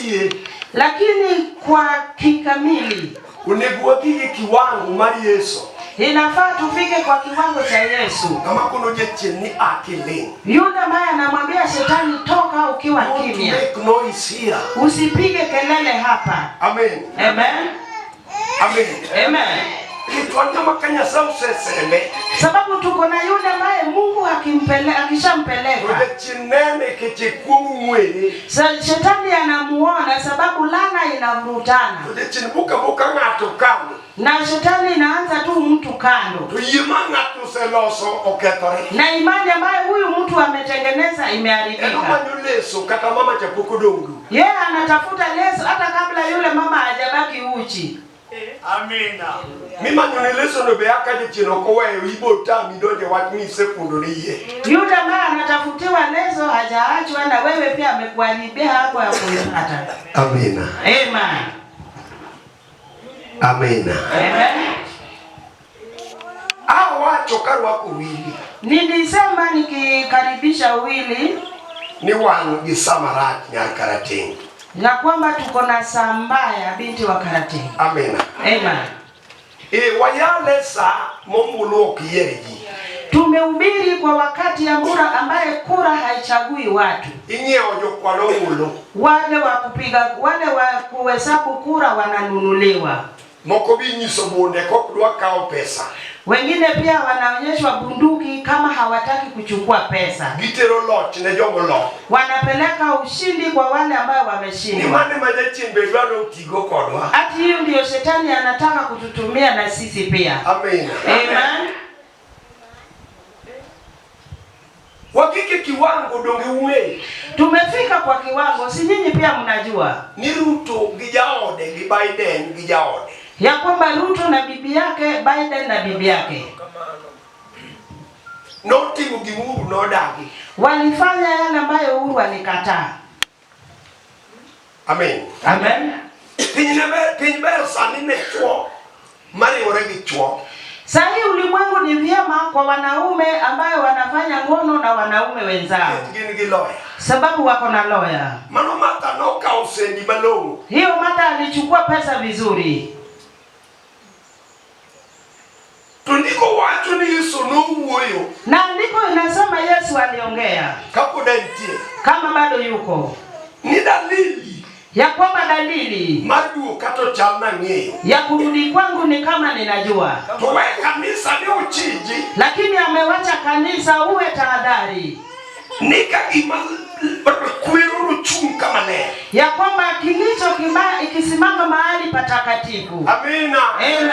kiyie. Lakini kwa kikamili Uneguwa kiki kiwango mari Yesu. Inafaa tufike kwa kiwango cha Yesu. Kama kuna jechini akili. Yule ambaye anamwambia shetani toka ukiwa kimya. Make noise here. Usipige kelele hapa. Amen. Amen. Amen. Amen. Kitwanga makanya sausesele. Sababu tuko na yule ambaye Mungu akishampeleka. Jechinene kichikumwele. Shetani anamuona sababu lana inavurutana. Jechinbuka ng'ato kando. Na shetani inaanza tu mtu kando. Tuyimanga tuseloso oketore. Na imani ambayo huyu mtu ametengeneza imeharibika. Leso kata mama cha pukudogu. Yeye anatafuta leso hata kabla yule mama hajabaki uchi. Amina. Mima nyoneleso no beaka de chinoko wa ibo tami doje watmi sekundo liye. Yule ambaye anatafutiwa leso hajaachwa na wewe pia amekuharibia hapo ya kuipata. Amina. Amen. Amina. Amen. Awacho karwa kuwili. Nilisema nikikaribisha wili Ni wangu gisamarati ya Karatinga. na kwamba tuko na Sambaya binti wa Karatinga. Amina. Amen. Wayale sa mombulo kiyereji. Tumehubiri kwa wakati ya kura ambaye kura haichagui watu. Inye ojo kwa longulo. Wale wa kuhesabu kura wananunuliwa. Mokobi nyiso bonde kokudwa kao pesa. Wengine pia wanaonyeshwa bunduki kama hawataki kuchukua pesa. Gitero lot ne jongo lot. Wanapeleka ushindi kwa wale ambao wameshinda. Ni mane majechimbe dwalo utigo kodwa. Ati hiyo ndio shetani anataka kututumia na sisi pia. Amen. Amen. Wakike kiwango donge ume. Tumefika kwa kiwango, si nyinyi pia mnajua. Ni Ruto gijaode gi Biden gijaode. Ya kwamba Ruto na bibi yake, Biden na bibi yake. Noti mugimuru no dagi. Walifanya yale ambayo Uhuru alikataa. Amen. Amen. Pinber sanine chuo. Mari oregi chuo. Sahi ulimwengu ni vyema kwa wanaume ambayo wanafanya ngono na wanaume wenzao. Sababu wako na lawyer. Mano mata no kausendi malongo. Hiyo mata alichukua pesa vizuri. Tundiko watu ni Yesu no uoyo. Na ndiko inasema Yesu aliongea. Kapodentie. Kama bado yuko. Ni dalili. Ya kwamba dalili. Madu kato chalna ngeyo. Ya kurudi kwangu ni kama ninajua. Tuwe kanisa ni uchiji. Lakini amewacha kanisa uwe tahadhari. Nika kuiruru chunga mane. Ya kwamba kilicho kibaya ikisimama mahali patakatifu. Amina. Amen.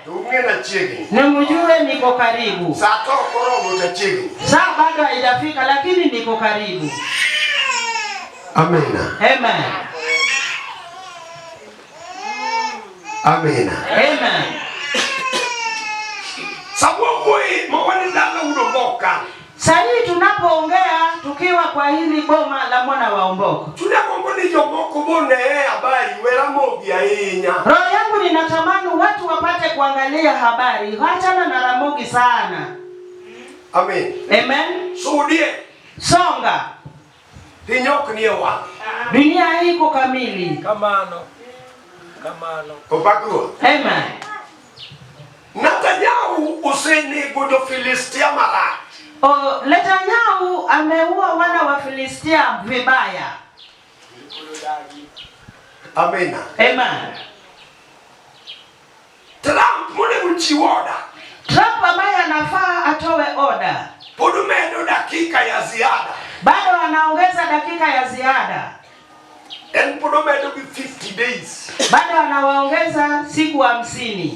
Tungena chegi. Nimujue niko karibu. Sato koromo cha chegi. Saa bado haijafika lakini niko karibu. Amina. Amen. Amina. Amen. Sabwoi mwani dala udoboka. Sasa tunapoongea tukiwa kwa hili boma la mwana wa Omboko. Tunakomboni jomoko bone habari wera mogi ainya. Roho yangu ninatamani watu wapate kuangalia habari. Wachana na Ramogi sana. Amen. Amen. Sudie. Songa. Hinyok ni wa. Dunia hii iko kamili. Kamano. Opaku. Amen. Netanyahu useni godo Filistia mara. Netanyahu ameua wana wa Filistia vibaya. Amina. Amen. Trump mune uchiwoda. Trump ambaye anafaa atowe order. Podumedo dakika ya ziada. Bado anaongeza dakika ya ziada. En podumedo 50 days. Bado anawaongeza siku 50.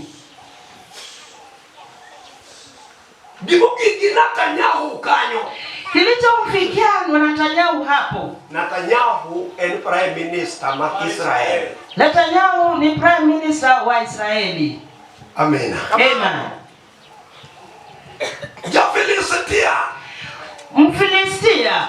Dibuki Netanyahu kanyo. Kilichomfikia Netanyahu hapo. Netanyahu en prime minister wa Israel. Netanyahu ni prime minister wa Israeli. Amina. Amen. Ja Filistia. Mfilistia.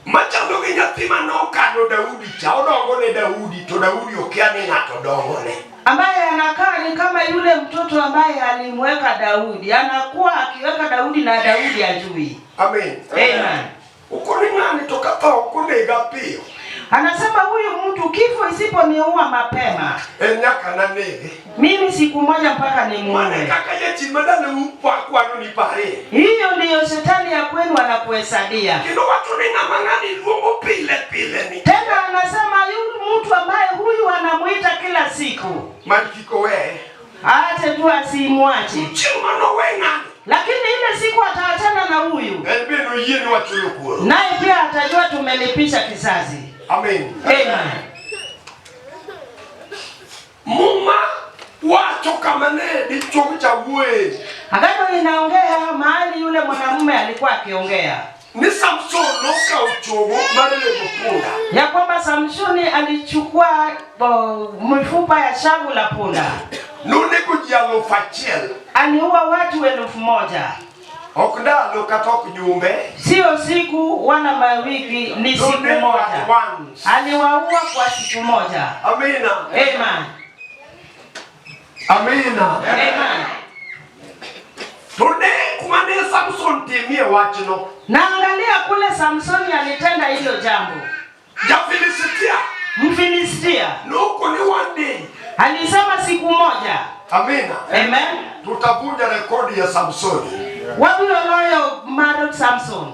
Machando kinyathima no kano Daudi cha odongo ne Daudi to Daudi okiani ngato dongo ne. Ambaye anakaa ni kama yule mtoto ambaye alimweka Daudi. Anakuwa akiweka Daudi na Daudi ajui. Amen. Amen. Ukoni ngani tokata ukone gapio. Anasema huyu mtu kifo isiponiua mapema. Enyaka na nege. Mimi siku moja mpaka nimuue. Maana kaka yetu madana kwa ni pare. Hiyo ndiyo shetani ya kwenu anakuhesadia. Kino watu ni mangani luongo pile ni. Tena anasema yule mtu ambaye huyu anamuita kila siku. Malikiko we. Aache tu asimwache. Chuma no we ngani. Lakini ile siku ataachana na huyu. Elbeno yenu watu lukuo. Naye pia atajua tumelipisha kizazi. Amen. Amen. Muma watu kama ne dichocha we. Agano inaongea mahali yule mwanamume alikuwa akiongea. Ni Samson noka uchogo marele mpunda. Ya kwamba Samsoni alichukua mifupa ya shavu la punda. Nune kujialo fachiel. Aliua watu 1000. Okdalo katok jumbe. Sio siku wala mawiki, ni siku moja. Aliwaua kwa siku moja. Amina. Amen. Amina. Amen. Tune kumane Samson timie wachino. Na angalia kule Samsoni alitenda hilo jambo. Ja Filistia. Mfilistia. Nuko ni one day. Alisema siku moja. Amina. Amen. Tutavunja rekodi ya Samsoni. What will loyo married Samson?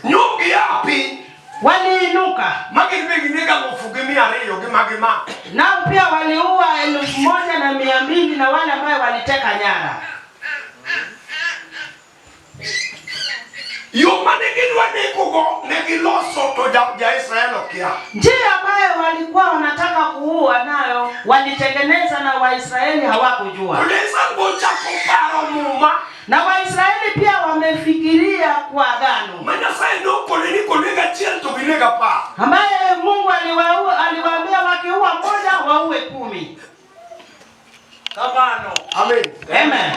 Nyongi yapi? Waliinuka. Magibegi nega mfugimia reyo gimagima. Nao pia waliua 1200 na wale ambao waliteka nyara. Yomanegidwa nekugo negiloso to ja Israelo kia. Njia ambayo walikuwa wanataka kuua nayo walitengeneza na Waisraeli hawakujua. Kuleza ngoja kuparo muma. Na Waisraeli pia wamefikiria kwa agano. Mana sai no koleni kolega chiel to bilega pa. Ambaye Mungu aliwaambia wakiua moja waue 10. Kabano. Amen. Amen.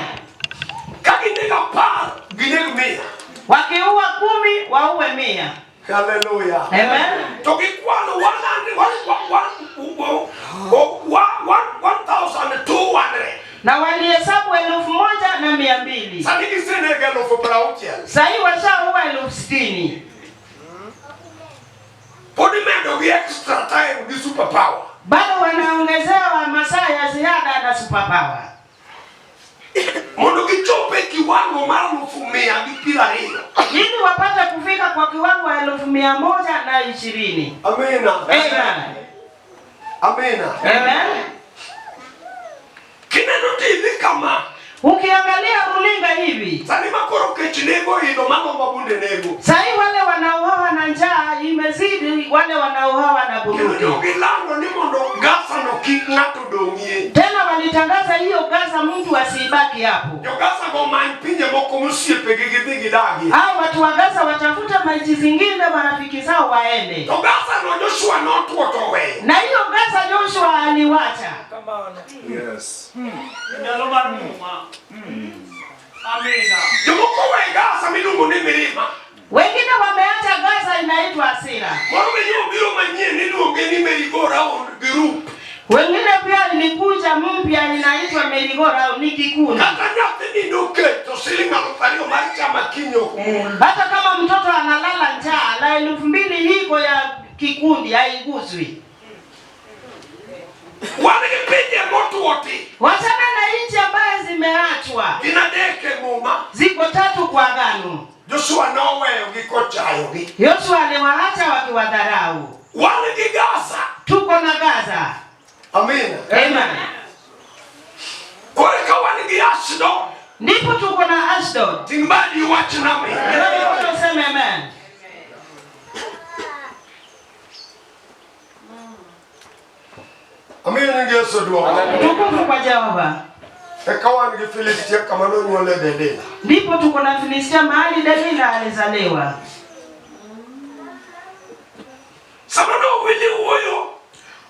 Kakinega pa ginega mia. Wakiua 10 waue 100. Hallelujah. Amen. Tokikwano 1200. Na walihesabu 1200. Saniki sene galo for brautia. Sahi washaua 60,000. Podi mendo gi extra time gi super power. Bado wanaongezewa masaa ya ziada na super power. Mondo kichope kiwango mara 100 gipira hiyo. Ili wapate kufika kwa kiwango 120. Amina. Amen. Amina. Amen. Kineno TV kama ukiangalia runinga hivi. Sani makoro kechinego hido mambo mabunde nego. Sahi wale wanaohawa na njaa imezidi wale wanaohawa na burudi. Kino gilango ni mondo gasa no king'ato dong'ie. Tena walitangaza hiyo Gaza mtu asibaki hapo. Yo Gaza go manpinye moko musiepe gigidhi dagi. Hao watu wa Gaza watafuta maji zingine marafiki zao waende. Yo Gaza no Joshua no tuoto we. Na hiyo Gaza Joshua aliwacha. Yes. Amina. Jomoko we Gaza milungu ni milima. Wengine wameacha Gaza inaitwa hasira. Mwarume nyo biro manyie niluonge ni merigora on group. Wengine pia ilikuja mpya inaitwa merigora au ni kikundi. Kata nyathi ni doke to silinga mfario maricha makinyo kumuli. Hata kama mtoto analala njaa la 2000 hiko ya kikundi haiguswi. Wanigipinye motu wote. Wachana na nchi ambaye zimeachwa. Inadeke ngoma. Ziko 3 kwa agano. Joshua nowe ugikochayo gi. Joshua aliwaacha wakiwadharau. Wanigi Gaza. Tuko na Gaza. Amina. Amen. Kore ka wanigi Ashdod. Ndipo tuko na Ashdod. Timbadi watch nami. Ndio tuseme amen. Amina ngeso dua. Tukufu kwa Jehova. Eka wanigi Filistia kama no nyole Delila. Ndipo tuko na Filistia mahali Delila alizaliwa. Samano wili uoyo.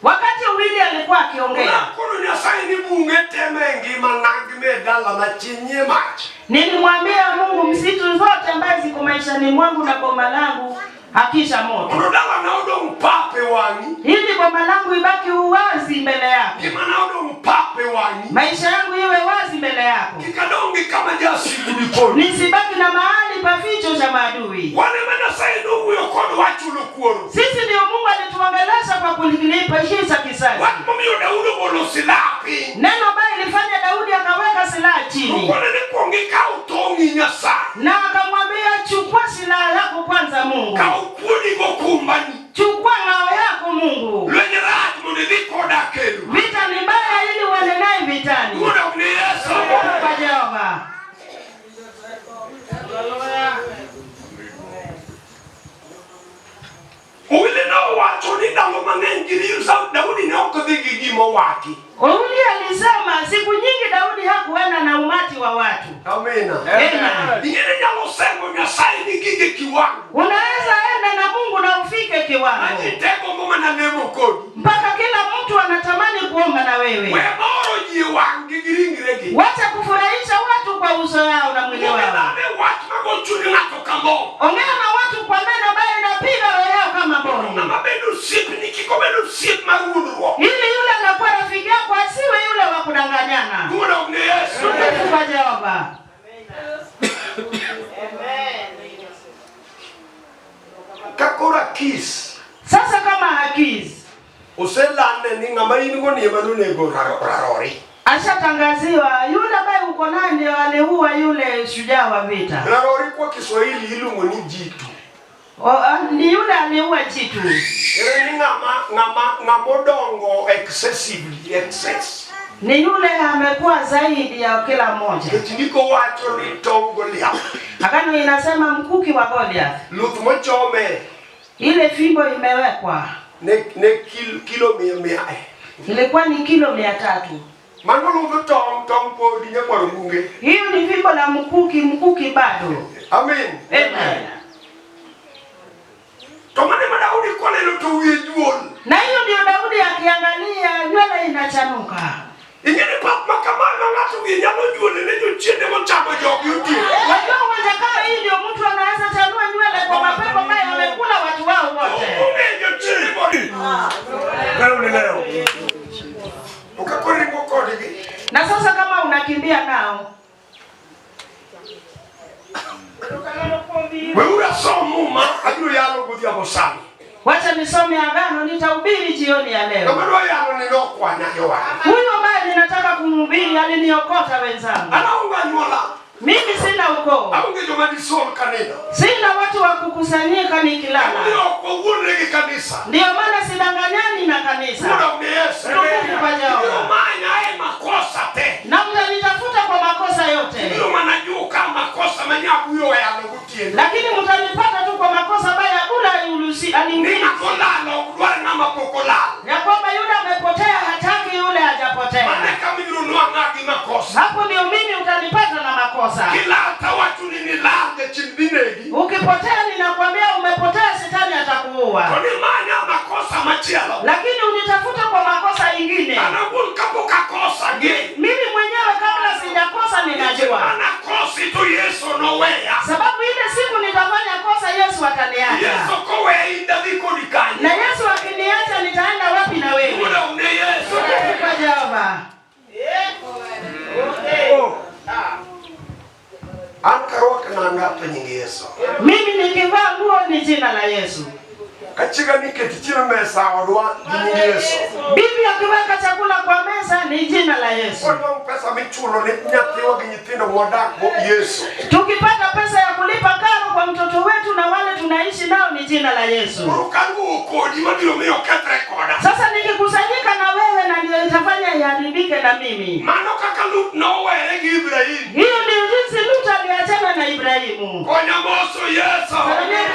Wakati Wili alikuwa akiongea, Kono ni asai ni bunge temengi manangime dala na chinye machi. nilimwambia Mungu msitu zote ambazo ziko maishani mwangu na boma langu hakisha moto. Kono dala na odo mpape wangi. Ili boma langu ibaki uwazi mbele yako. Kima na odo mpape wangi. Maisha yangu iwe wazi mbele yako. Kikadongi kama jasi kulikoni. Nisibaki na mahali mahali pa ficho cha maadui. Wane Nyasaye no huyo kono wachulo kuoro. Sisi ndio Mungu alituongelesha kwa kulipa kisasi. Watu mumio Daudi bolo silapi. Neno baya ilifanya Daudi akaweka silaha chini. Wane ni kuongeka utongi Nyasaye. Na akamwambia chukua silaha yako kwanza Mungu. Kaupuni gokumbani. Chukua ngao yako Mungu. Lwenye rati munidhiko dakelu. Vita ni mbaya ili uende naye vitani. Muna ni Yesu. Kwa Jehova. Uwile na watu ni dango mangengiri yusa Daudi ni oko dhigi gimo waki. Uli alisema siku nyingi Daudi hakuenda na umati wa watu. Amina. Amen. Ingine nyalo semo Nyasaye ni gige kiwango. Unaweza enda na Mungu na ufike kiwango. Ajitego mama na nemo kodi. Mpaka kila mtu anatamani kuomba na wewe. Wemoro jiwangi giringiregi. Wacha kufurahisha watu kwa uso yao na mwili wao. Watu magonchuni ngato kamo. Ongea na watu kwa neno ambayo inapiga roho yao kama bomu. Na mabedu sipi ni kikobedu sipi marunduo. Ili yule anakuwa rafiki yako asiwe yule wa kudanganyana. Kuna ni Yesu. Kwa Jehova. Kakura kis. Sasa kama hakiz. Uselane ni ngama ingo ni manune go rarori. Ashatangaziwa yule ambaye uko naye ndio aliua yule shujaa wa vita. Rarori kwa Kiswahili ilumo ni jitu. Ni yule aliua jitu. Ni ngamodongo excess. Ni yule amekuwa zaidi ya kila mmoja. Niko watu ni tongolia. Agano inasema mkuki wa Goliath. Lutumo chome. Ile fimbo imewekwa. Ne kilo 100. Ilikuwa ni kilo 300. Mano lutu tong po dinya kwa runge. Hiyo ni fimbo la mkuki bado. Amen. Amen. Tomane Daudi kwa lelo to wiye juol. Na hiyo ndio Daudi akiangalia nywele inachanuka. Ingene pap makamana ngatu wiye nyalo juol ne jo chiende mo chamo jogi uti. Wajua kama hii ndio mtu anaweza chanua nywele kwa mapepo ambayo wamekula watu wao wote. Ungejo chini bodi. Leo ni leo. Ukakori ngokodi. Na sasa kama unakimbia nao. Wewe somo ajuru yalo kudia bosani. Wacha nisome agano nitahubiri jioni ya leo. Kama roho yalo ni lokwa na hewa. Huyo ambaye ninataka kumhubiri aliniokota wenzangu. Anaunga nyola. Mimi sina ukoo. Aunge jomani sol kanina. Sina watu wa kukusanyika nikilala. Ndio kwa uone kanisa. Ndio maana sidanganyani na kanisa. Kuna Yesu. Ndio maana makosa te. Na mtanitafuta kwa makosa yote. Ndio maana juu kama makosa manyaku yo yanakutie. Lakini mtanipata tu kwa makosa baya bula ulusi alimbili. Ni makolano kudwara na mapokolano. Ya kwamba yule amepotea hataki yule hajapotea. Maana kama yule ngaki makosa. Hapo ndio mimi utanipata na makosa. Kila hata watu nililande chimbinegi. Ukipotea ninakwambia umepotea, shetani atakuua. Kwa maana makosa machialo. Lakini unitafuta kwa makosa ingine. Anabul kapo kakosa ge. Mimi mwenyewe kabla sijakosa ninajua. Maana kosi tu Yesu no wea. Sababu ile siku nitafanya kosa Yesu ataniacha. Yesu kowe inda viko dikani. Na Yesu akiniacha nitaenda wapi na wewe? Kuna une Yesu. Kwa Jehova. Ankaroka na ngapa nyingi Yesu. Mimi nikivaa nguo ni jina la Yesu. Kachiga niketi chini mesa odwa nyingi Yesu. Bibi akiweka chakula kwa meza ni jina la Yesu. Kwa pesa michulo ni nyathiwa ginyithindo modako Yesu. Tukipata pesa ya kulipa karo kwa mtoto wetu na wale tunaishi nao ni jina la Yesu. Urukangu kodi madilo mio ketre koda. Sasa nikikusanyika na wewe na ndio itafanya iharibike na mimi. Mano kaka Lut no wele Ibrahim. Hiyo ndio jinsi Lut aliachana na Ibrahimu. Konya moso Yesu.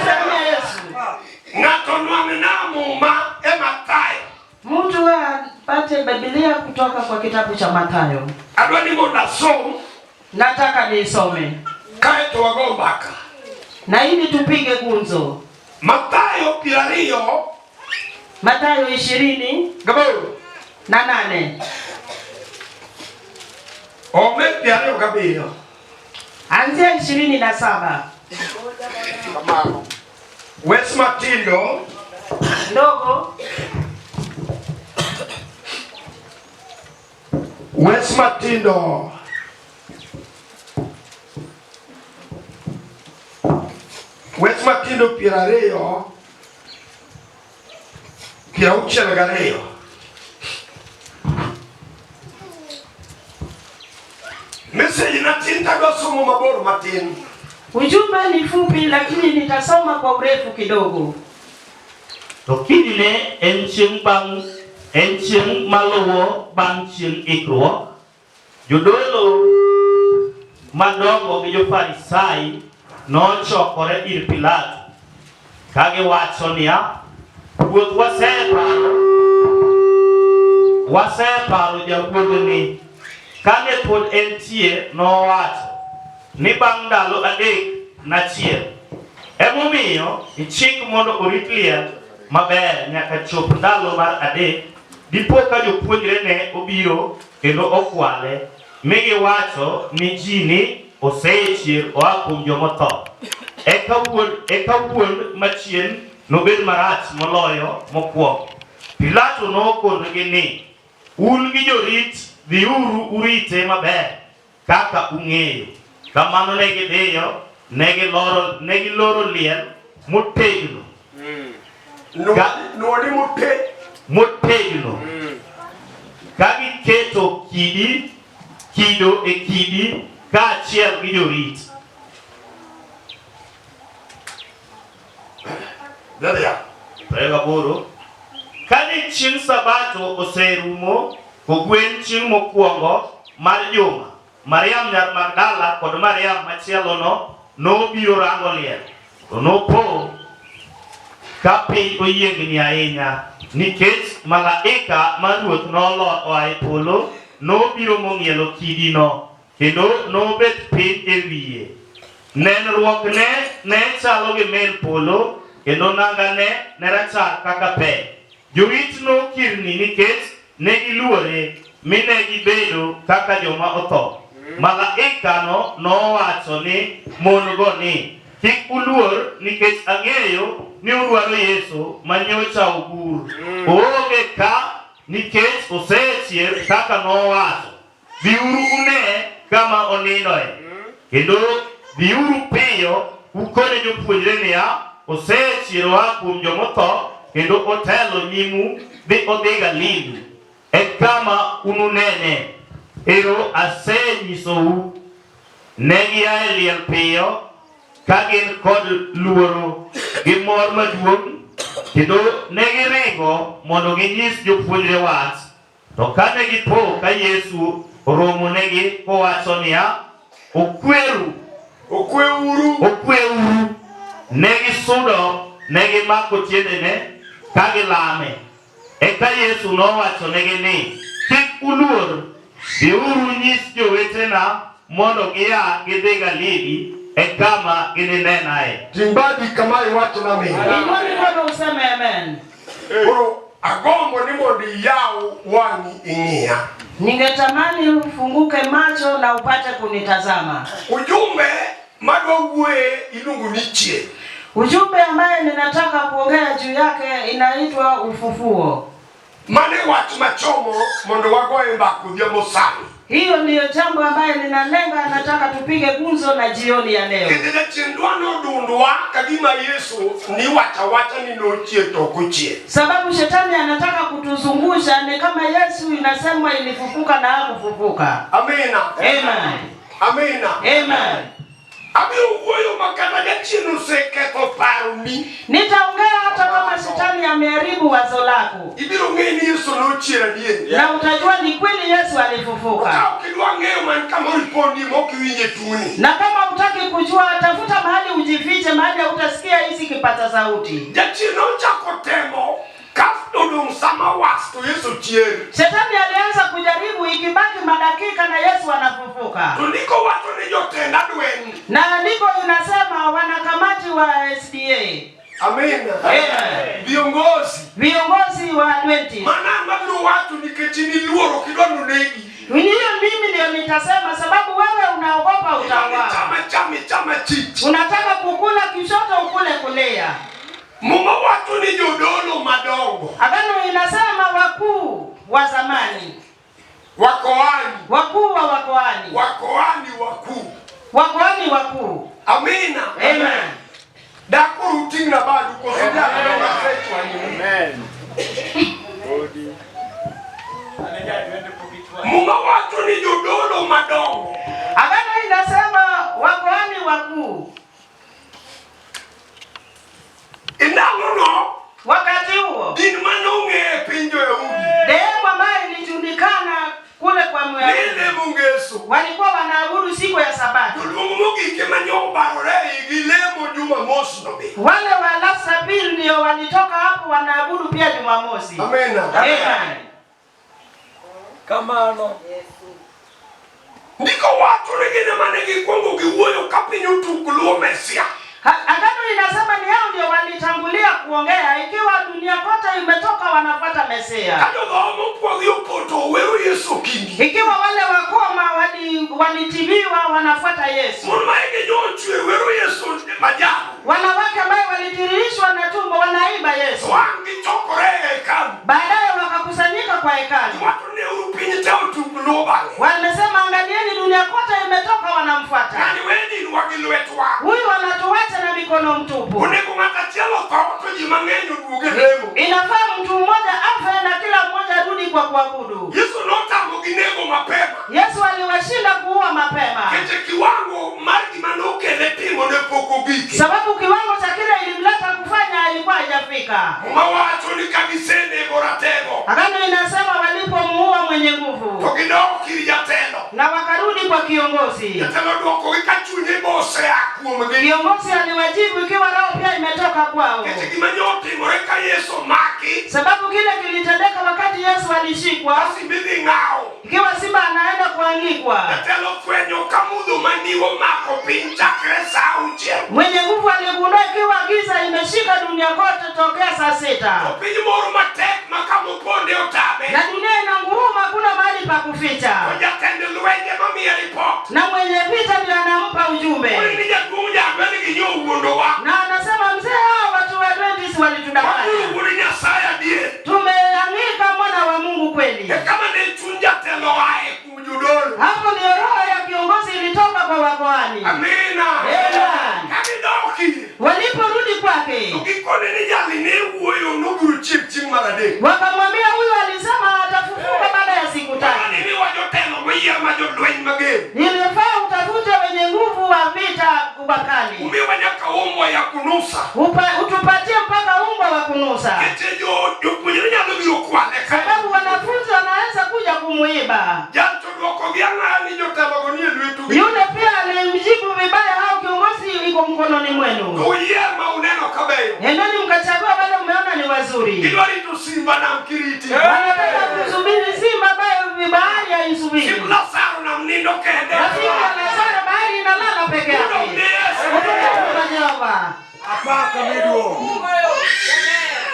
Salamia Yesu. Ngato nwame na muma Mathayo. Mtu apate Biblia kutoka kwa kitabu cha Mathayo. Adwani monda som. Nataka niisome. Kaeto wagombaka. Na ili tupige gunzo. Mathayo pilario. Mathayo 20. Gabo. Na 8. Ome pilario gabio. Anzia 27. Kamano. Wes Matindo. Ndogo. Wes Matindo. nyithindo 20 62. Message na tinta somo maboro matin. Ujumbe ni fupi lakini nitasoma kwa urefu kidogo. To kidine en chieng' maluwo bang' chieng' ikruok, jodolo madongo gi jo-Farisai nochokore ir Pilato kagiwacho niya, ruoth, waseparo jawuodhni kane pod entie nowacho ni bang' ndalo 3 nachiel. Emomiyo ichik mondo orit liel maber nyaka chop ndalo mar 3, dipo ka jopuonjre ne obiro kendo okwale mi giwacho ni ji ni osechier oa kuom jomotho. Eka wuon machien nobed marach moloyo mokwongo. Pilato nokonogi ni, un gi jorit, dhiuru urite maber kaka ung'eyo. Kamano negidhiyo, negiloro liel motegno. Motegno. Ka giketo kido e kidi kaachiel gi jorit. Kane chieng' Sabato oserumo, kogwen chieng' mokwongo mar juma, Mariam nyar Magdala kod Mariam machielono nobiro rango liel. To nopo ka piny oyiengni ahinya, nikech malaika mar Ruoth oa e polo nobiro mong'ielo kidino kendo nobet piny e wiye. Nenruokne ne chalo gi mel polo kendo nangane ne rachar kaka pe. Jorit nokirni nikech ne giluore mi ne gibedo kaka joma otho. Malaikano nowacho ni mon-go ni, kik uluor nikech ang'eyo ni udwaro Yesu manyocha ogur. Oonge ka nikech osechier kaka nowacho. Dhiuru une kama onindoe. Kendo dhiuru piyo ukone jopuonjre niya, osechier oa kuom jomotho kendo otelo nyimu dhi odhi Galili. E kama ununene. Ero asenyisou. Ne gia e liel piyo ka gin kod luoro gi mor maduong', kendo ne giringo mondo ginyis jopuonjre wach. To kane gipo ka Yesu oromonegi kowacho niya, okweuru. Ne gisudo, ne gimako tiendene ka gilame. Eka Yesu nowachonegi ni, kik uluor, dhiuru nyis jowetena mondo gia gidhi Galili e kama gininenae. Timbadi kama iwacho na mimi. Imani kwamba useme amen. Agombo ni mondo yao wani ing'ia. Ningetamani ufunguke macho na upate kunitazama. Ujumbe madwawuoye ilungu ni chier. Ujumbe ambaye ninataka kuongea juu yake inaitwa ufufuo. Mane watu machomo mondo wagoe mbako dhiambo sani. Hiyo ndiyo jambo ambaye ninalenga, nataka tupige gumzo na jioni ya leo. Kidile chindwano dundwa kagima Yesu ni wacha ni nochie tokuchie. Sababu shetani anataka kutuzungusha ni kama Yesu inasemwa ilifufuka na hakufufuka. Amina. Amen. Amina. Amen. Abio uwoyo makana chinu seketo parumi. Nitaongea hata kama shetani ameharibu wazo lako. Ibiro ngeni Yesu nochiera die. Na utajua ni kweli Yesu alifufuka. Ukidwa ng'eyo man kama riponi mokiwinje tuni. Na kama utaki kujua, tafuta mahali ujifiche, mahali utasikia hizi kipata sauti. Jachino chako temo kafdodum sama wasto Yesu chieri. Shetani alianza kujaribu ikibaki madakika na Yesu anafufuka. Tuliko watu ni jotenda dweni. Na andiko inasema wanakamati wa SDA. Amina. Amen. Viongozi wa Adventist. Maana mbona watu nikechini luoro kidono negi. Mimi ndio nitasema sababu wewe unaogopa utauawa. Chama chichi. Unataka kukula kishoto ukule kulia. Mama watu ni jodolo madongo. Agano inasema wakuu wa zamani. Wakoani. Wakuu wa wakoani. Wakoani wakuu. Wakoani wakuu. Amina. Amen. Dakuru tingna badu kusudia na setu Amen. Odi. Munga watu ni judolo madongo. Agano inasema wakoani wakuu. Inangono Wakati huo din manunge pinjo Yahudi. dehemu ambayo ilijulikana kule kwa Myahudi Nile mungesu. walikuwa wanaabudu siku ya Sabato. Tulumugi kemanyo barore igilemo juma mosi nobe. Wale wa Lasapil ndio walitoka hapo wanaabudu pia Jumamosi. Amen. Amen. Kamano. Ndiko watu wengine manegi kongo kiwoyo kapinyo tukuluo Mesia. Agano inasema ni hao ndio walitangulia kuongea ikiwa dunia kote imetoka wanafuata Mesia. Kado gomo kwa yopoto wewe Yesu kingi. Ikiwa wale wakoma walitibiwa wanafuata Yesu. Mwana ege nyonchwe wewe Yesu majabu. Wanawake ambao walitiririshwa na tumbo wanaimba Yesu. Wangi chokore hekalu. Baadaye wakakusanyika kwa hekalu. Watu ne urupinyi teo tukuluo bale. Wamesema angalieni dunia kote imetoka wanamfuata. Nani weni ni wagiluetwa. Huyu anatuacha na mikono mtupu. Uneko ngatachielo kwa jimangenyo duge hemo. Inafaa mtu mmoja afe na kila mmoja arudi kwa kuabudu. Yesu notango ginego mapema. Yesu aliwashinda kuua mapema. Kete kiwango margi manoke lepimo ne poko biki. Sababu kiwango cha kile ilimleta kufanya ilikuwa haijafika. Muma watu ni kabisene goratego. Agano inasema walipomuua mwenye nguvu. Tokidogo kirijatelo. Na wakarudi kwa kiongozi. Yatelo doko ikachunye bose akuomege. Kiongozi aliwajibu ikiwa roho pia imetoka kwao. Kete kimanyote moreka Yesu maki. Sababu kile kilitendeka wakati Yesu alishikwa. Basi mbili ngao. Ikiwa simba anaenda kuangikwa. Yatelo kwenyo kamudu maniwo mako pincha kresa uche. Mwenye nguvu aligundua ikiwa giza imeshika dunia kote tokea saa 6. Opinyi moru matek makamuponde otabe. Na dunia inanguruma kuna mahali pa kuficha. Ojatende luenye mamia report. Na mwenye vita ndio anampa ujumbe. Nija kuja mbele kinyo uondo wa. Na anasema mzee hao watu wa Adventist walitudanganya. Mungu ni Nyasaya die. Tumeangika mwana wa Mungu kweli. Kama ni chunja telo ae kujudolo. Hapo ndio roho ya kiongozi ilitoka kwa wakoani. Amina. Amen. Kabidoki. Waliporudi kwake, Ukikone ni jali ni uoyo nuburu chip marade. wakamwambia huyu alisema atafufuka baada ya siku 3. Nini wajotelo mwiya majodweni mageni. Nilifaa utafute wenye nguvu wa vita kubakali. Umiwa nyaka umbwa ya kunusa. Utupatie mpaka umbwa wa kunusa. Ketejo kunyanya nubiro kwale. Sababu wanafunzi wanaweza kuja kumuiba. Janto dwoko gianga ni jotelo gonie lwetu. Yule pia alimjibu vibaya hao kiongozi iko mkononi mwenu. Kuyema uneno kabeyo. Nendeni mkachagua wale umeona ni wazuri. Idwari tu simba na mkiriti. Wanataka kusubiri simba ambayo vibahari haisubiri. Simu Lazaro na mnindo kende. Rafiki ya Lazaro bahari inalala peke yake. Apaka miduo.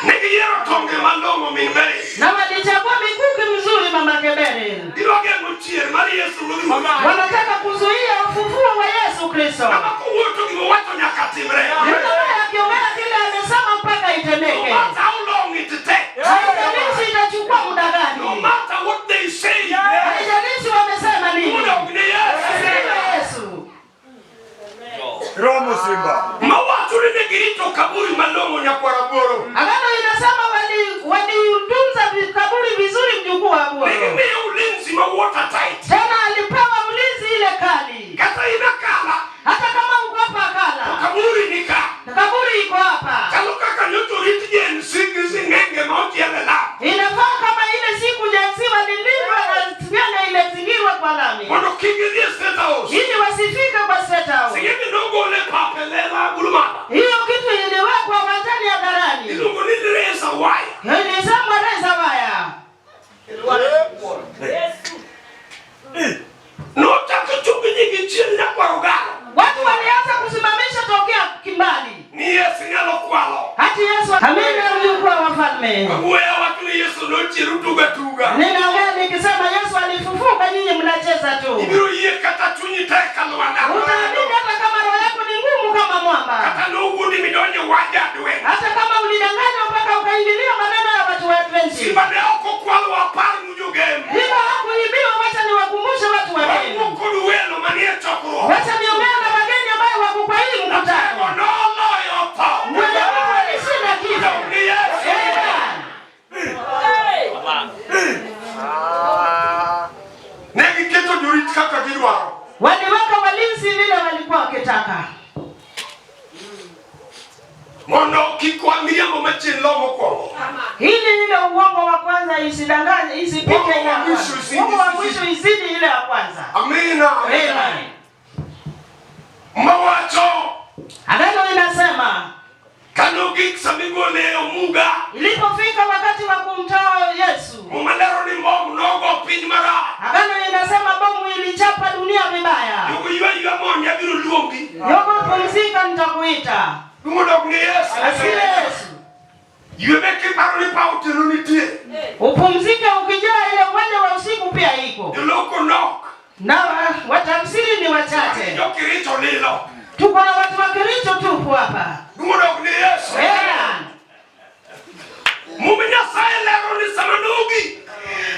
Nigiyero tonge malongo minberi. Na walichagua mikuki mzuri mama Kebere. Iloge nuchier mali Yesu lulu. Wanataka kuzuia ufufuo wa Yesu Kristo. Kama kuwoto kiwo watu nyakatimre. Ndio akiongea kile amesema mpaka itendeke. No matter how long it takes. Haijalishi itachukua muda No gani. matter what they say. Haijalishi wamesema nini. Muda ugine Yesu. Romo Simba. Mawatu ni girito kaburi malongo nyakwaraboro. Agano inasema walitunza kaburi vizuri mjukuu wa Bwana. Nigime ulinzi ma watertight. Tena alipewa mlinzi ile kali. Kata inakala. Hata kama uko hapa kala. Kaburi nika. Kaburi iko hapa. Kaluka kanyoto ritije nsingizi ngenge mauti yalela. Inafaa kama ile siku jenziwa lilindwa na tiana ile zingirwa kwa lami. Wano kingizie State House. Ili wasifike kwa State House. Sigemi nongo le papelela gulumata. Hiyo kitu iliwekwa uwanjani hadharani. Ilungu nilireza waya. Ilisemwa reza waya. Notaka chungi nyingi chini na kwa rugalo. Watu walianza kusimamisha tokea kimbali. Ni Yesu nyalo kwalo. Hati Yesu amina mjukuu wa wafalme. Uwe watu ni Yesu nochi rutuga tuga. Ninaongea nikisema Yesu alifufuka nyinyi mnacheza tu. Ibiru iye kata chunyi teka luanda. Utaamini hata kama roho yako ni ngumu kama mwamba. Kata nugu ni midonye waja duwe. Hata kama ulidanganywa mpaka ukaingilia maneno ya watu wa Adventist. Simba ne oko kwalo waparu mjugemu. Hilo hakuibiwa, wacha niwakumbushe watu wa dini. Wakukulu weno manie chokuro. Wacha niongea na wageni ambao wako kwa hii mkutano. No loyo pa. kiko miriambo machin lomo kwongo. Hili ile uongo wa kwanza isidanganye, isipike ile ya kwanza. Uongo wa mwisho izidi ile ya kwanza. Amina. Amen. Mawacho. Agano inasema Kanugi samigole omuga. ilipofika wakati wa kumtoa Yesu. Mumalero ni mbomu nogo piny mara. Agano inasema bomu ilichapa dunia vibaya. Yuko yua monya biru luongi. Yoko pumzika nitakuita. Dumodok ni Yesu. Asiye Yesu. Yuebeke paroni pauti nunitie. Upumzike ukijua ile uwanja wa usiku pia iko. Yoloko nok. Na watamsiri ni wachache. Yokirito lilo. Tuko na watu wa Kericho tupo hapa. Dumodok ni Yesu. Amen. Muminya sae lero ni samanugi.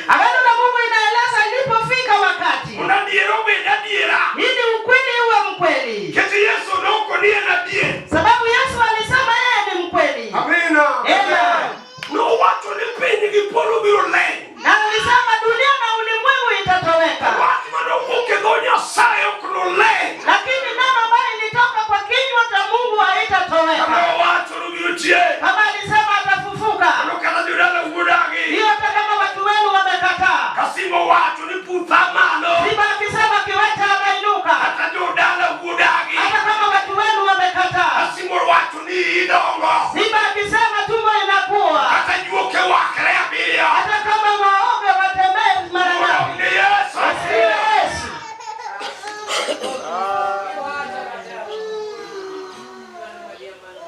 Agano la Mungu inaeleza ilipofika wakati. Unadierobe nadiera. Ili ukweli uwe mkweli. Keti Yesu noko niye nadie. Sababu Yesu alisema yeye ni mkweli. Amina. Amen. No watu ni penye kipolo biro leng. Na alisema dunia na ulimwengu itatoweka. Watu manokuke gonya sae okuno leng. Lakini neno ambayo ilitoka kwa kinywa cha Mungu haitatoweka. Kama watu nubiro tie. Kama alisema atafufuka. Anokala judala udagi. Hiyo hata kama watu wenu wamekataa. Kasimo watu ni putamano. Siba akisema kiwete ameinuka. Hata judala udagi. Hata kama watu wenu wamekataa. Kasimo watu ni idongo. Siba akisema tumbo inakuwa. Hata juoke wakere abiria. Hata kama waoge watembee mara ngapi. Ni Yesu. Asiye Yesu.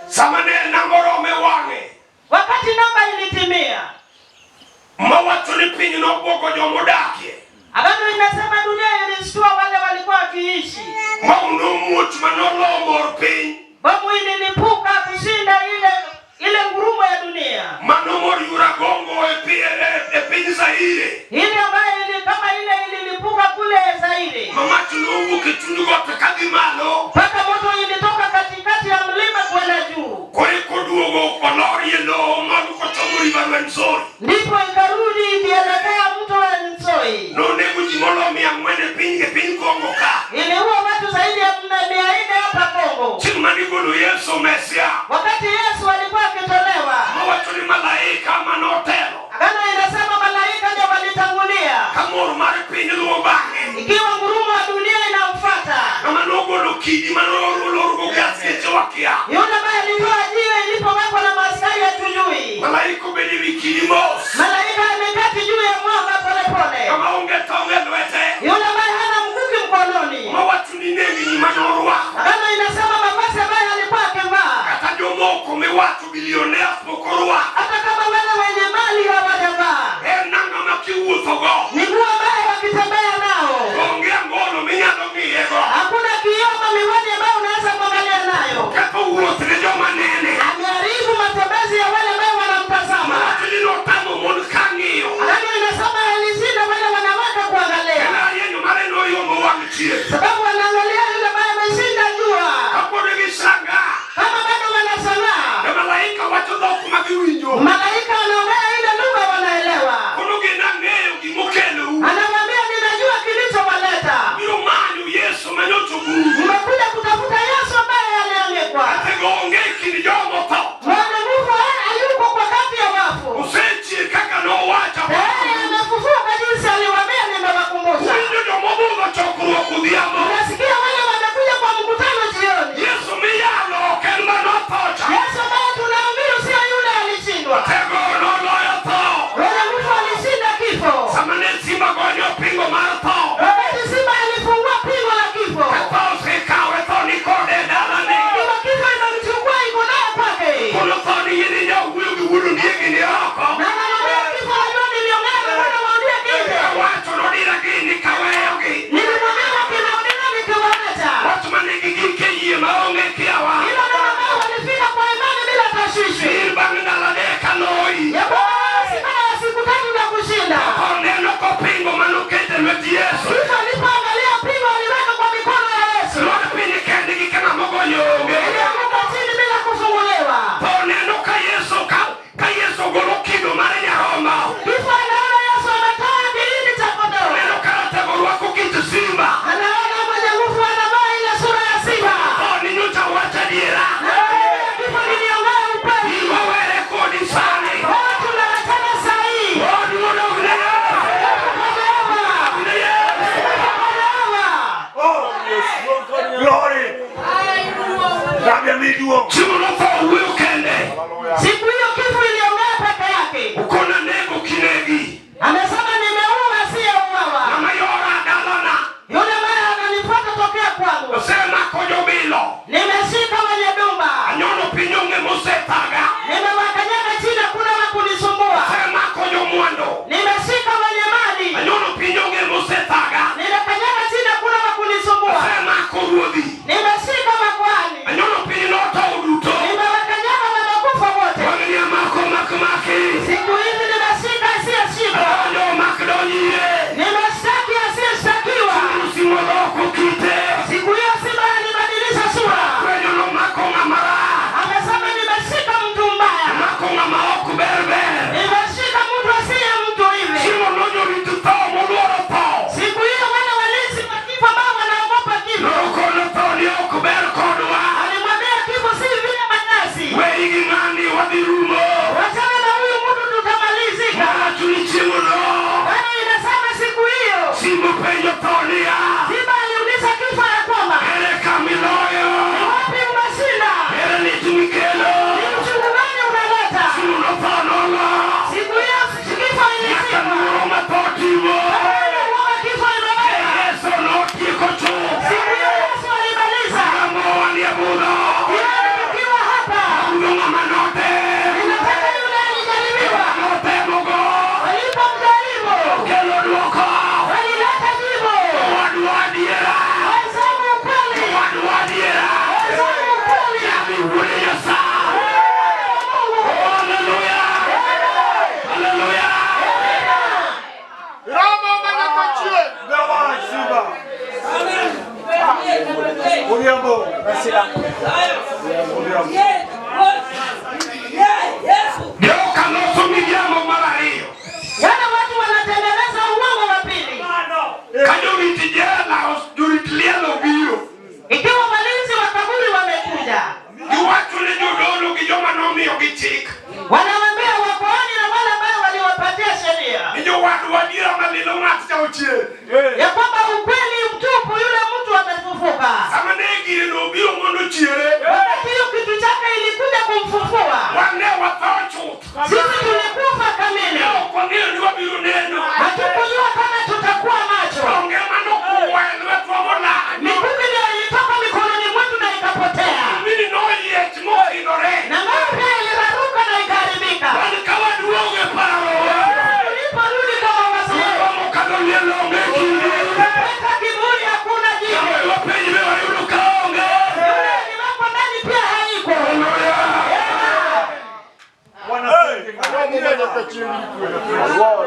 Samane nangorome wange. Wakati namba ilitimia. Mawatu ni pinyi no boko jomodakie. Agano inasema dunia ilistua wale walikuwa wakiishi. Mauno much manolo mor pinyi. Bomu ililipuka kushinda ile ngurumo ya dunia. Mano mor yuragongo pinyi Zaire. Ile ambayo kama ile ililipuka kule Zaire. Mamatu no ukitundugo tekagimalo. Paka moto ilitoka katikati ya mlima kwenda juu. Kore koduogo olori elo malu kotomuri barwenzori. Ndipo ikarudi ikielekea mto wa Nzoi. No nego jimolo miangwene pinyi Kongo ka. Iliua watu zaidi ya 400 hapa Kongo. Chimanigolo Yesu Mesia. Wakati Yesu alikuwa akitolewa. Mawatu ni malaika manotelo. Agano inasema malaika ndio walitangulia. Kamoro mare pinyi luobange. Ikiwa ngurumo wa dunia inamfuata. Kama nogolo kidi manoro gaskete wakia. Yule ambaye alitoa jiwe ilipowekwa na maaskari hatujui. Malaika bedi wikidi mos. Malaika amekati juu ya mwamba polepole. Kama unge tonge lwete. Yule ambaye hana mkuki mkononi. Mawatu ni negi ni manoro wako. Agano inasema mavazi ambayo alikuwa akivaa. Kata jomoko me watu bilionea mokoro wako. Hata kama wale wenye mali hawajavaa. Nanga makiuothogo. Ni nguo ambayo wakitembea nao. Ongea ngono minyalo ngiyego. Hakuna kioma miwani ambayo unaweza kuangalia nayo. Kapo uotre joma nene. Ameharibu matembezi ya wale ambao wanamtazama. Mawatu lino tamo mon kangio. Agano inasema alishinda wale wanawake kuangalia. Kena yenyo mare no yomo wangichie. Sababu wanaangalia yule ambaye ameshinda jua. Kapo negi sanga. Kama bado wanashangaa. Na malaika watu dhoku magiwinjo. Malaika meduo. Chimu lofa uwe ukende. Siku hiyo kifo iliongea peke yake. Ukona nego kinegi. Amesema nimeua asiyeuawa. Na mayora dalana. Yule mara ananifuata tokea kwangu. Sema kojobilo. Nimeshika wenye dumba. Anyono pinyonge musetaga. Nimewakanyaga chini kuna wakunisumbua. Sema kojomwando. Nimeshika wenye mali. Anyono pinyonge musetaga. Nimekanyaga chini kuna wakunisumbua. Sema koruodhi. Nimeshika makwani. Anyono pinyonota uduto. Nimewakanyaga na makufa wote. Waminia mako makumaki. Siku hizi nimeshika asiyeshikwa. Anyo makdonye. Nimeshtaki asiyeshtakiwa. Usimoloko kite. Siku hiyo Simba alibadilisha sura. Kwenye no makonga mara. Amesema nimeshika mtu mbaya. Makonga maoku berber. Nimeshika mtu asiye mtu hivi. Simo nojo vitutao moluoro pao. Siku hiyo wale walinzi wa kifo ambao wanaogopa kifo. Norokono toni oku ber kodwa. Alimwambia kifo si vile manyasi. Weigi ngani wadirumo. Wachana na huyu mtu tutamalizika. Mara tulichimu no. Bwana inasema siku hiyo. Simo penyo tonia. Simba aliuliza kifo ya kwamba. Ere kamiloyo. Ni wapi umeshinda? Ere ni tumikelo. Ni uchungu gani unaleta? Simo no panola. Siku hiyo kifo ilisika. Yakanuro matotivo. Kifo imebeba. Yeso no kiko chu. Siku hiyo Yesu alimaliza. Kamo waliabudo. Yeye tukiwa hapa. Udonga manote. Ninataka yule alijaribiwa. Manote mogo. Walipomjaribu. Kelo duoko. Walileta jibu. Waduadiera. Walisema ukweli. Waduadiera. Walisema ukweli. Yami ule yasa. Hallelujah. Hallelujah. Rama manakachie. Gawa Simba. Uriambo. Geuka nusu miliamo mara hiyo. Wale watu wanatengeneza uongo wa pili. Kajuriti jela juritilia lobio. Ikiwa walinzi wa kaburi wamekuja. Ni watu ni jodolo kijoma nomi yogichik. Wanawaambia wakoani na wale ambao waliwapatia sheria. Ni jo wadu wadira malilo ngati cha uchie. Ya kwamba ukweli mtupu yule mtu amefufuka. Sama negiri lobio mondo chiere. Wakati hiyo kitu chake ilikuja kumfufua. Wane watochu. Sisi tulikufa kamili. Kwa nini ni wabilo neno? Hatukujua kama tutakuwa macho. Onge mano kuwa wetu wamola. Mikuki ndio ilitoka mikononi mwetu na ikapotea. Mini no yet moki nore. Na ngao pia iliraruka na ikaharibika. Wani kawa duoge paro. Tuliporudi kama wasomi. Wamo kadolie longe kindi. Peka kiburi hakuna jibu. Kama wapenyi mewa yulu kaonge. Yule aliwekwa ndani pia haiko.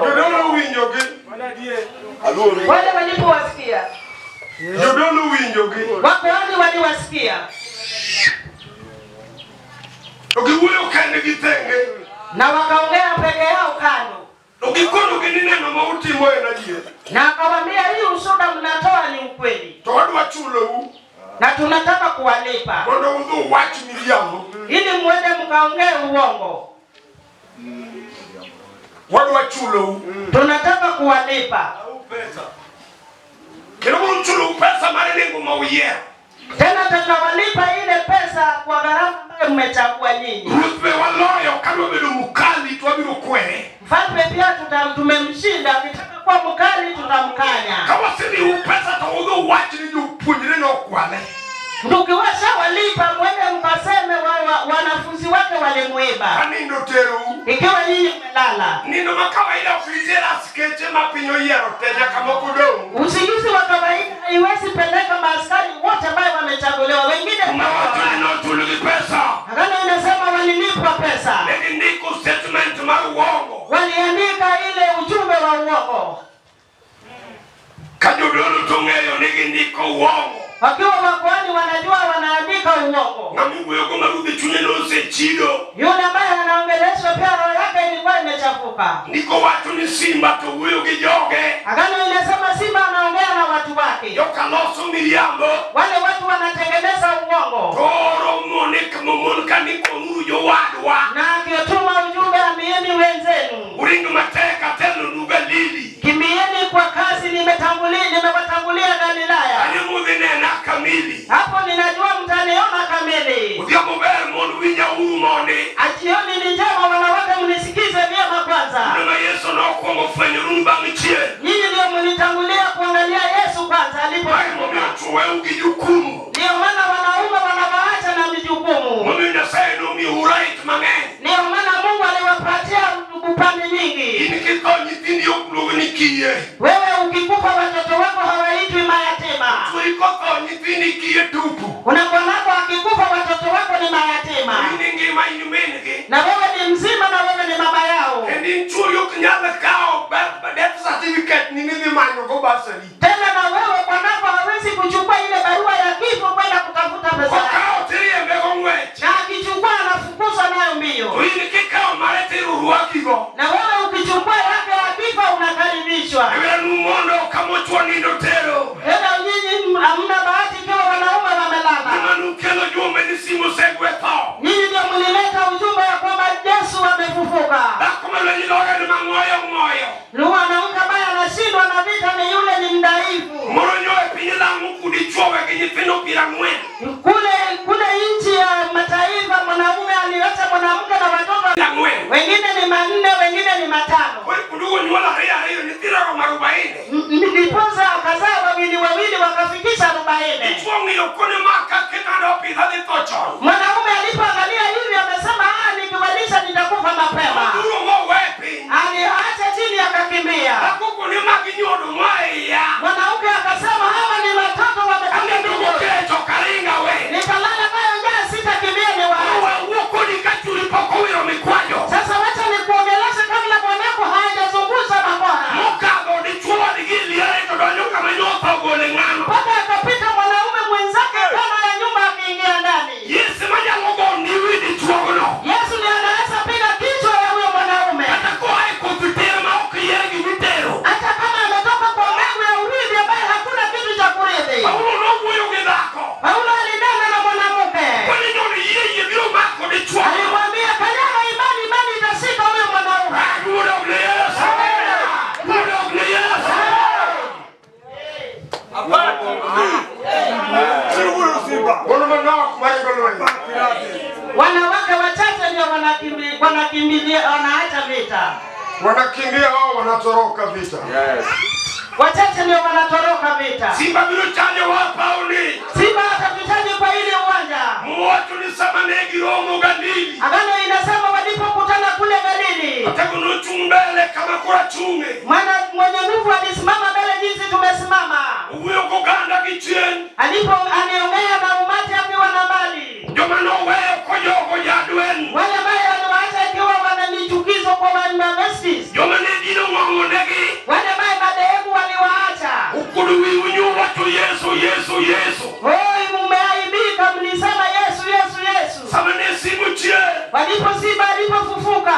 Jodolo winjogi. Wale walipowasikia. Jodolo winjogi. Wakoani waliwasikia. Ukiwuyo kende gitenge. Na wakaongea peke yao kando. Ukikono kinino mauti moyo na jie. Na akawaambia hii ushuhuda mnatoa ni ukweli. To wadwa chulo u. Na tunataka kuwalipa. Mondo udhu wach miliamo. Ili muende mkaongee uongo. Wadwa chulo u. Tunataka kuwalipa. Kilo chulo pesa marengo mauye. Tena tutawalipa ile pesa kwa gharama ambayo mmechagua nyinyi. Ruthbe waloyo kama bedo mukali tuabiru kwere. Mfalme pia tumemshinda, akitaka kuwa mkali tutamkanya. Kama sini upesa to udhu wach ni jupunjire no kwale. Tukiwasha walipa mwende mkaseme wanafunzi wake walimuiba. Ani ndo teru. Ikiwa nyinyi mmelala. Nino makawaida ufizera skeche mapinyo yero teja kama kudo. Usingizi wa kawaida haiwezi peleka maaskari wote ambao wamechaguliwa. Wengine Kuna watu ninaotuligi pesa. Agano inasema walilipwa pesa. Negi ndiko statement maru uongo. Waliandika ile ujumbe wa uongo. Kajodolo tungeyo negi ndiko uongo. Wakiwa makwani wanajua wanaandika uongo. Na Mungu yoko marudhi chunye nose chido. Yule ambaye anaongeleshwa pia roho yake ilikuwa imechafuka. Niko watu ni simba to huyo kijoge. Agano inasema simba anaongea na watu wake. Yoka loso miliambo. Wale watu wanatengeneza uongo. Toro monika momonika niko ngujo wadwa. Na akiotuma ujumbe ambieni wenzenu. Uringa mateka tenu nuga lili. Kimbieni kwa kazi nimewatangulia Galilaya. Ani mudhine na kamili. Hapo ninajua mtaniona kamili. Udia mube Ukwongo fwenye rumba michie. Nyinyi ndio mlitangulia kuangalia Yesu kwanza alipokuwa. Wewe ukijukumu. Ndio maana wanaume wanawaacha na mijukumu. Mungu anasema ni right mangen. Ndio maana Mungu aliwapatia upande nyingi. Inikitoa nyitindi okuluganikie. Wewe ukikufa watoto wako hawaitwi mayatima. Tuikotoa nyitindi kie tupu. Unaponako akikufa watoto wako ni mayatima. Ngema inumenege. Na wewe ni mzima na wewe ni baba yao. Endi chuo kinyala kao death certificate ni nini manyo go basari. Tena na wewe bwanako hawezi kuchukua ile barua ya kifo kwenda kutafuta pesa. Wakao tirie mbego mweche. Na akichukua anafukuzwa nayo mbio. Uini kikao marete ruhuakigo. Na wewe ukichukua yake ya kifo unakaribishwa. Ewe numondo kamochwa nindo tero. Tena nyinyi hamna bahati kwa wanaume wamelala. Manukelo jume ni simu segwe tao. Nyinyi ndio mlileta ujumbe ya kwamba Yesu amefufuka. Dakumelo nilore ni mangoyo moyo. Luwa na mkabaya anashindwa na vita ni yule ni mdaifu. Moronyoe pinyela nguku dichowe kinyipino piramwe. Kule nchi ya mataifa mwanaume aliacha mwanamke na watoto. Wengine ni 4, wengine ni 5. Wewe kudugo nyola haya ni tira kwa 40. Ndiposa akazaa wawili wakafikisha 40. Ichwangi yokone maka kekanda opithali tocho. Mwanaume alipoangalia hivi amesema nikiwalisha nitakufa mapema. Nduro mo wepi. Aliacha chini akakimbia. Akuko ni maki nyodo mwaya. Mwanamke akasema hawa ni watoto wametoka mbinguni. Kecho karinga we. Nikalala nayo njaa sitakimbia ni waache. Uko ni kachuri poko wiro mikwajo. Sasa wacha nikuongeleshe kabla bwanako hajazungusha makora. Mokado ni chua ni gili ya eto donyoka manyota ugole ngano. Mpaka akapita mwanaume mwenzake kama ya nyumba akiingia ndani. Yesu maja ngogo ni widi chua gono. Yesu ni anaweza piga kichwa ya huyo mwanaume. Atakuwa haiko vitero maoki yegi vitero. Hata kama ametoka kwa mbegu ya urithi ambaye hakuna kitu cha kurithi. Paulo no huyo gidako. Paulo alinena na mwanamke. Kwani nyoni yeye bilo mako ni chua. Alimwambia kanyama imani itashika huyo mwanaume. Muda ule Yesu. Muda ule Yesu. Wanawake wachache ndio wanakimbilia wanaacha vita. Wanakimbia hao wanatoroka vita. Yes. Wachache ndio wanatoroka vita. Simba bilo chanjo hapa uni. Simba atapitaje kwa ile uwanja? Watu ni sama negi romo Galili. Agano inasema walipokutana kule Galili. Atakuno chumbele kama kura chume. Mwenye nguvu alisimama mbele jinsi tumesimama. Uwe kuganda kichien. Aliongea na umati akiwa na mali. Jomano wewe kojogo jadwen. Wale ambao waliwaacha ikiwa wananichukizo kwa Baptists. Jomane dino ngongondegi. Wale ambao madhehebu waliwaacha. Ukuduwi unyu watu Yesu. Oi mumeaibika mlisema Yesu. Samane simu chie. Simba alipofufuka.